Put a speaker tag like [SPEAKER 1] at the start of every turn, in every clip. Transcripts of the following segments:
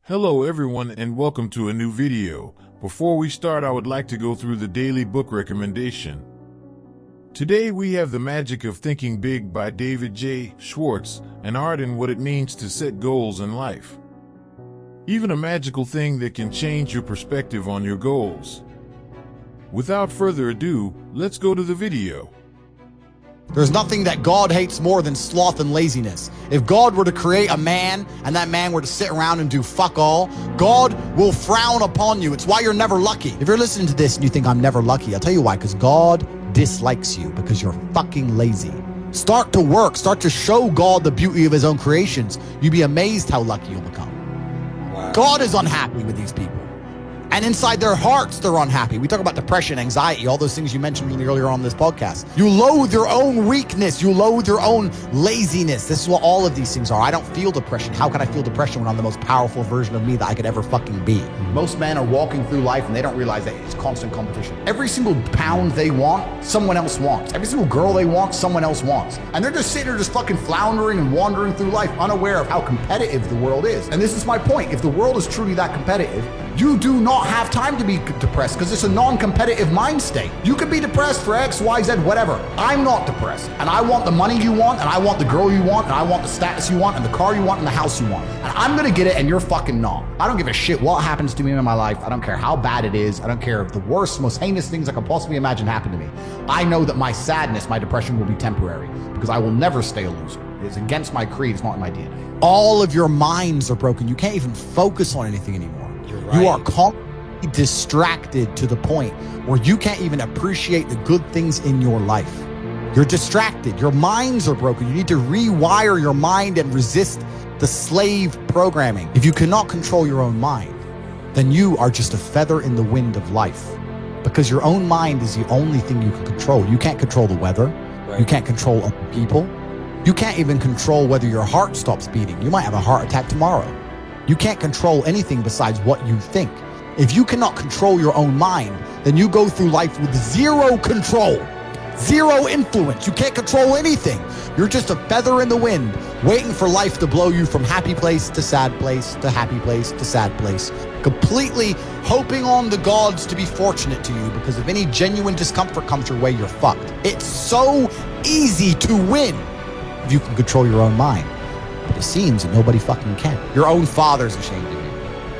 [SPEAKER 1] Hello everyone and welcome to a new video. Before we start, I would like to go through the daily book recommendation. Today we have The Magic of Thinking Big by David J. Schwartz, an art in what it means to set goals in life. Even a magical thing that can change your perspective on your goals. Without further ado, let's go to the video.
[SPEAKER 2] There's nothing that God hates more than sloth and laziness. If God were to create a man and that man were to sit around and do fuck all, God will frown upon you. It's why you're never lucky. If you're listening to this and you think I'm never lucky, I'll tell you why, because God dislikes you because you're fucking lazy. Start to work, start to show God the beauty of his own creations. You'd be amazed how lucky you'll become. Wow. God is unhappy with these people. And inside their hearts, they're unhappy. We talk about depression, anxiety, all those things you mentioned really earlier on this podcast. You loathe your own weakness. You loathe your own laziness. This is what all of these things are. I don't feel depression. How can I feel depression when I'm the most powerful version of me that I could ever fucking be? Most men are walking through life and they don't realize that it's constant competition. Every single pound they want, someone else wants. Every single girl they want, someone else wants. And they're just sitting there just fucking floundering and wandering through life unaware of how competitive the world is. And this is my point. If the world is truly that competitive, you do not have time to be depressed because it's a non-competitive mind state. You could be depressed for X, Y, Z, whatever. I'm not depressed. And I want the money you want, and I want the girl you want, and I want the status you want, and the car you want, and the house you want. And I'm gonna get it, and you're fucking not. I don't give a shit what happens to me in my life. I don't care how bad it is. I don't care if the worst, most heinous things I could possibly imagine happen to me. I know that my sadness, my depression will be temporary because I will never stay a loser. It's against my creed. It's not in my DNA. All of your minds are broken. You can't even focus on anything anymore. Right. You are constantly distracted to the point where you can't even appreciate the good things in your life. You're distracted. Your minds are broken. You need to rewire your mind and resist the slave programming. If you cannot control your own mind, then you are just a feather in the wind of life, because your own mind is the only thing you can control. You can't control the weather. Right. You can't control other people. You can't even control whether your heart stops beating. You might have a heart attack tomorrow. You can't control anything besides what you think. If you cannot control your own mind, then you go through life with zero control, zero influence. You can't control anything. You're just a feather in the wind, waiting for life to blow you from happy place to sad place to happy place to sad place, completely hoping on the gods to be fortunate to you, because if any genuine discomfort comes your way, you're fucked. It's so easy to win if you can control your own mind. But it seems that nobody fucking can. Your own father's ashamed of you,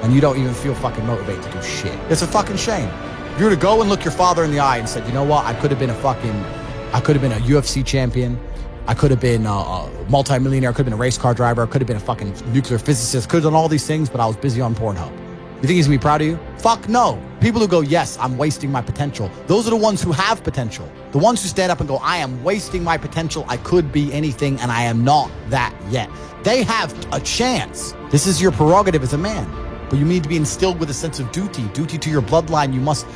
[SPEAKER 2] and you don't even feel fucking motivated to do shit. It's a fucking shame. If you were to go and look your father in the eye and said, you know what, I could have been a UFC champion, I could have been a multi-millionaire, I could have been a race car driver, I could have been a fucking nuclear physicist, could have done all these things, but I was busy on Pornhub. You think he's gonna be proud of you? Fuck no. People who go, yes, I'm wasting my potential, those are the ones who have potential. The ones who stand up and go, I am wasting my potential, I could be anything, and I am not that yet. They have a chance. This is your prerogative as a man. But you need to be instilled with a sense of duty to your bloodline. You must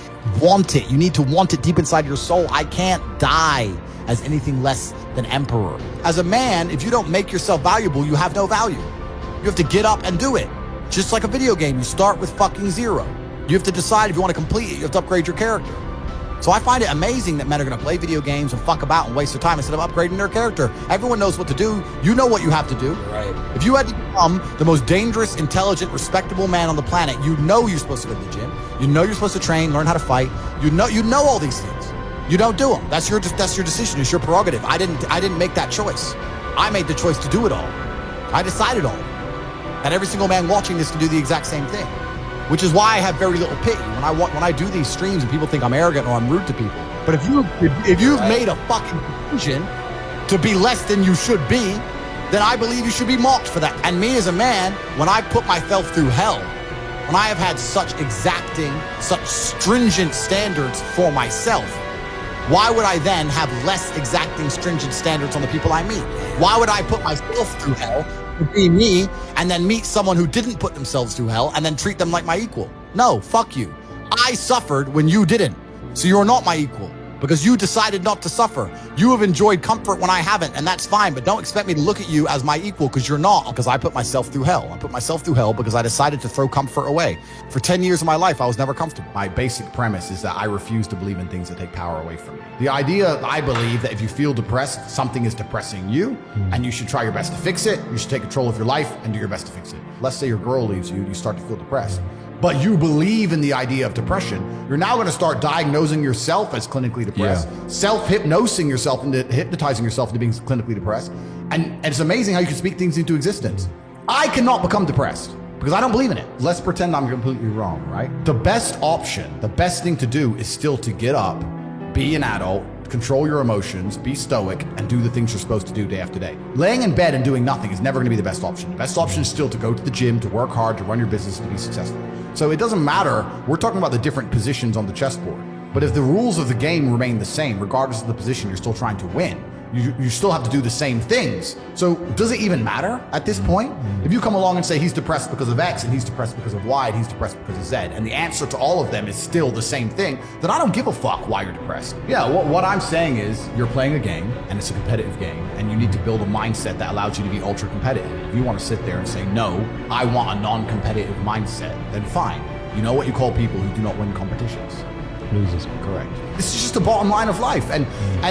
[SPEAKER 2] want it. You need to want it deep inside your soul. I can't die as anything less than emperor. As a man, if you don't make yourself valuable, you have no value. You have to get up and do it. Just like a video game, you start with fucking zero. You have to decide if you want to complete it. You have to upgrade your character. So I find it amazing that men are going to play video games and fuck about and waste their time instead of upgrading their character. Everyone knows what to do. You know what you have to do.
[SPEAKER 3] Right.
[SPEAKER 2] If you had to become the most dangerous, intelligent, respectable man on the planet, you know you're supposed to go to the gym. You know you're supposed to train, learn how to fight. You know all these things. You don't do them. That's your decision. It's your prerogative. I didn't make that choice. I made the choice to do it all. I decided all. And every single man watching this can do the exact same thing. Which is why I have very little pity when I do these streams and people think I'm arrogant or I'm rude to people. But if you've made a fucking decision to be less than you should be, then I believe you should be mocked for that. And me as a man, when I put myself through hell, when I have had such exacting, such stringent standards for myself, why would I then have less exacting, stringent standards on the people I meet? Why would I put myself through hell to be me and then meet someone who didn't put themselves through hell and then treat them like my equal? No, fuck you. I suffered when you didn't. So you're not my equal. because you decided not to suffer. You have enjoyed comfort when I haven't, and that's fine, but don't expect me to look at you as my equal, because you're not, because I put myself through hell. I put myself through hell because I decided to throw comfort away. For 10 years of my life, I was never comfortable. My basic premise is that I refuse to believe in things that take power away from me. The idea, I believe, that if you feel depressed, something is depressing you, and you should try your best to fix it. You should take control of your life and do your best to fix it. Let's say your girl leaves you, you start to feel depressed, but you believe in the idea of depression. You're now going to start diagnosing yourself as clinically depressed, self-hypnosing yourself into hypnotizing yourself into being clinically depressed. And it's amazing how you can speak things into existence. I cannot become depressed because I don't believe in it. Let's pretend I'm completely wrong, right? The best option, the best thing to do is still to get up, be an adult, control your emotions, be stoic, and do the things you're supposed to do day after day. Laying in bed and doing nothing is never going to be the best option. The best option is still to go to the gym, to work hard, to run your business, to be successful. So it doesn't matter. We're talking about the different positions on the chessboard. But if the rules of the game remain the same, regardless of the position, you're still trying to win. You still have to do the same things. So does it even matter at this point? If you come along and say he's depressed because of X, and he's depressed because of Y, and he's depressed because of Z, and the answer to all of them is still the same thing, then I don't give a fuck why you're depressed. Yeah, what I'm saying is you're playing a game, and it's a competitive game, and you need to build a mindset that allows you to be ultra competitive. If you want to sit there and say, no, I want a non-competitive mindset, then fine. You know what you call people who do not win competitions?
[SPEAKER 3] Losers.
[SPEAKER 2] Correct. This is just the bottom line of life. And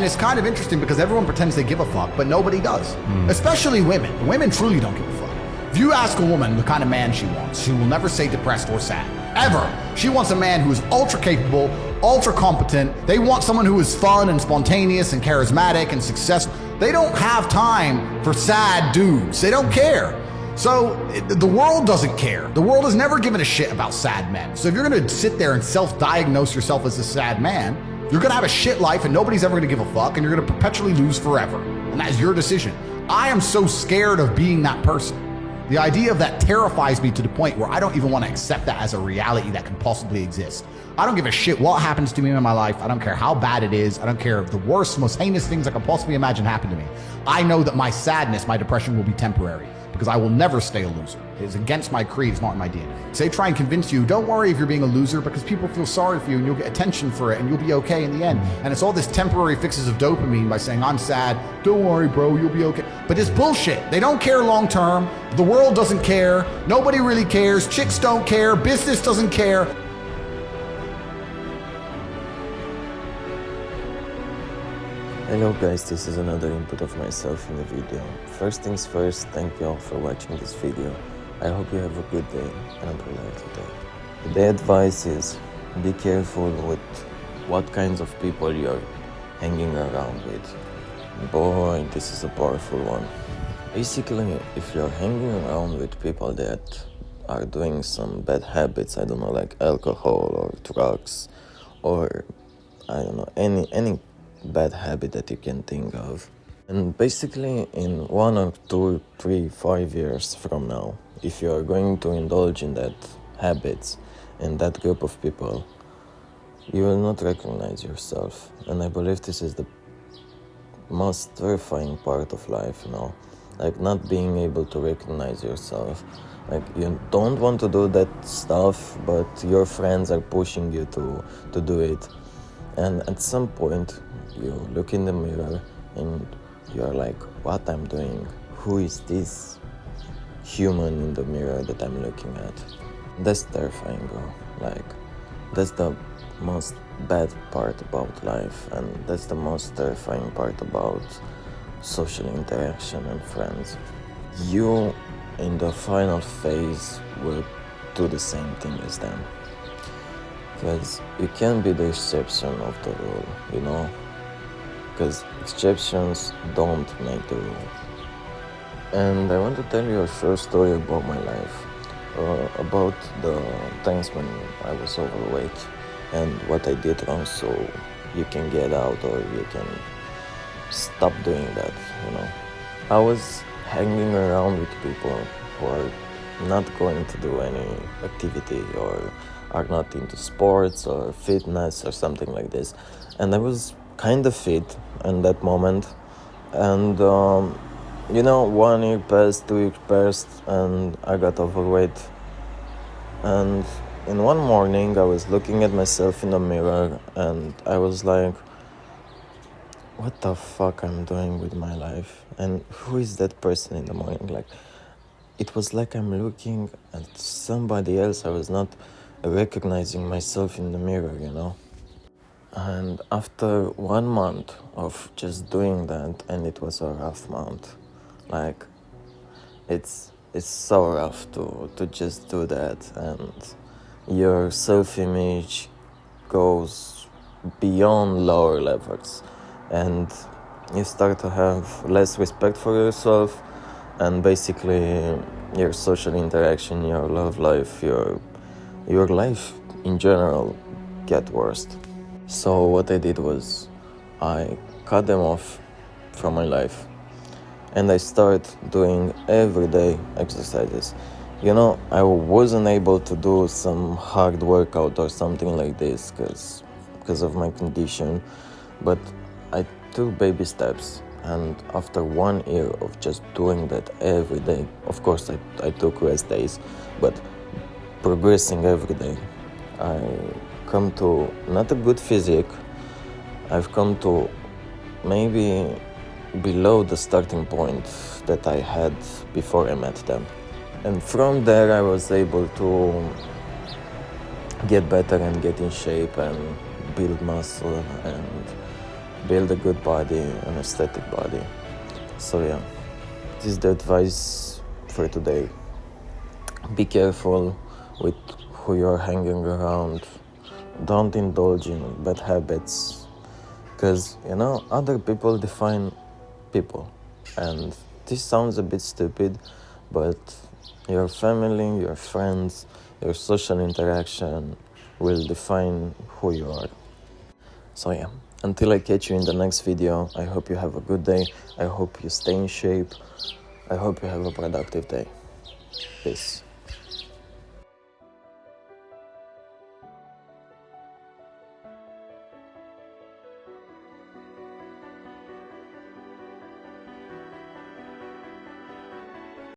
[SPEAKER 2] it's kind of interesting because everyone pretends they give a fuck, but nobody does. Especially women. Women truly don't give a fuck. If you ask a woman the kind of man she wants, she will never say depressed or sad. Ever. She wants a man who is ultra capable, ultra competent. They want someone who is fun and spontaneous and charismatic and successful. They don't have time for sad dudes. They don't care. So the world doesn't care. The world has never given a shit about sad men. So if you're going to sit there and self-diagnose yourself as a sad man, you're going to have a shit life and nobody's ever going to give a fuck, and you're going to perpetually lose forever. And that's your decision. I am so scared of being that person. The idea of that terrifies me to the point where I don't even want to accept that as a reality that can possibly exist. I don't give a shit what happens to me in my life. I don't care how bad it is. I don't care if the worst, most heinous things I could possibly imagine happen to me. I know that my sadness, my depression will be temporary, because I will never stay a loser. It is against my creed, it's not in my DNA. They try and convince you, don't worry if you're being a loser, because people feel sorry for you and you'll get attention for it and you'll be okay in the end. And it's all this temporary fixes of dopamine by saying, I'm sad, don't worry bro, you'll be okay. But it's bullshit. They don't care long term. The world doesn't care. Nobody really cares. Chicks don't care. Business doesn't care.
[SPEAKER 4] Hello guys, this is another input of myself in the video. First things first, thank you all for watching this video. I hope you have a good day and a productive day. The advice is, be careful with what kinds of people you're hanging around with. Boy, this is a powerful one. Basically, if you're hanging around with people that are doing some bad habits, I don't know, like alcohol or drugs, or I don't know, any bad habit that you can think of. And basically in 1 or 2, 3, 5 years from now, if you are going to indulge in that habits in that group of people, you will not recognize yourself. And I believe this is the most terrifying part of life, you know, like not being able to recognize yourself. Like you don't want to do that stuff, but your friends are pushing you to do it. And at some point, you look in the mirror and you're like, what I'm doing? Who is this human in the mirror that I'm looking at? That's terrifying, bro. Like, that's the most bad part about life, and that's the most terrifying part about social interaction and friends. You, in the final phase, will do the same thing as them. Because you can't be the exception of the rule, you know? Because exceptions don't make the rule. And I want to tell you a short story about my life, about the times when I was overweight and what I did wrong, so you can get out or you can stop doing that, you know. I was hanging around with people who are not going to do any activity or are not into sports or fitness or something like this. And I was kind of fit in that moment. And, you know, 1 year passed, 2 years passed, and I got overweight. And in one morning, I was looking at myself in the mirror and I was like, what the fuck I'm doing with my life, and who is that person in the morning? Like, it was like I'm looking at somebody else. I was not recognizing myself in the mirror, you know. And after 1 month of just doing that, and it was a rough month, like, it's so rough to just do that, and your self-image goes beyond lower levels, and you start to have less respect for yourself, and basically your social interaction, your love life, your life in general get worse. So what I did was I cut them off from my life, and I started doing everyday exercises. You know, I wasn't able to do some hard workout or something like this because of my condition, but I took baby steps, and after 1 year of just doing that every day, of course I took rest days, but progressing every day, I come to not a good physique. I've come to maybe below the starting point that I had before I met them. And from there I was able to get better and get in shape and build muscle and build a good body, an aesthetic body. So yeah, this is the advice for today. Be careful with who you're hanging around. Don't indulge in bad habits, because, you know, other people define people. And this sounds a bit stupid, but your family, your friends, your social interaction will define who you are. So yeah, until I catch you in the next video, I hope you have a good day. I hope you stay in shape. I hope you have a productive day. Peace.